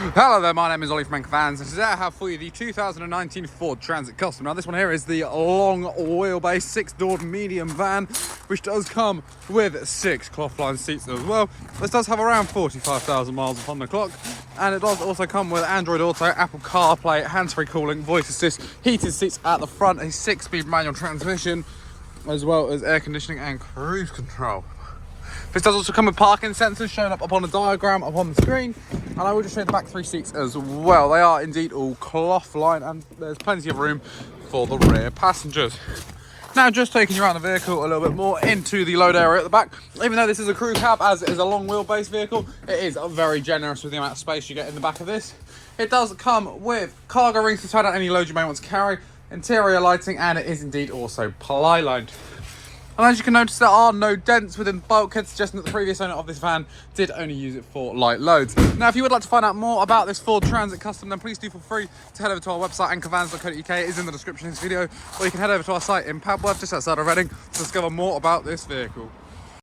Hello there, my name is Ollie from Anchor Vans, and today I have for you the 2019 Ford Transit Custom. Now this one here is the long wheelbase 6-doored medium van, which does come with 6 cloth-lined seats as well. This does have around 45,000 miles upon the clock, and it does also come with Android Auto, Apple CarPlay, hands-free cooling, voice assist, heated seats at the front, a 6-speed manual transmission, as well as air conditioning and cruise control. This does also come with parking sensors shown up upon a diagram upon the screen, and I will just show you the back 3 seats as well. They are indeed all cloth lined, and there's plenty of room for the rear passengers. Now, just taking you around the vehicle a little bit more into the load area at the back. Even though this is a crew cab, as it is a long wheelbase vehicle, it is very generous with the amount of space you get in the back of this. It does come with cargo rings to tie down any load you may want to carry, interior lighting, and it is indeed also ply lined. And as you can notice, there are no dents within the bulkhead, suggesting that the previous owner of this van did only use it for light loads. Now, if you would like to find out more about this Ford Transit Custom, then please do feel free to head over to our website, anchorvans.co.uk. It is in the description of this video, or you can head over to our site in Padworth, just outside of Reading, to discover more about this vehicle.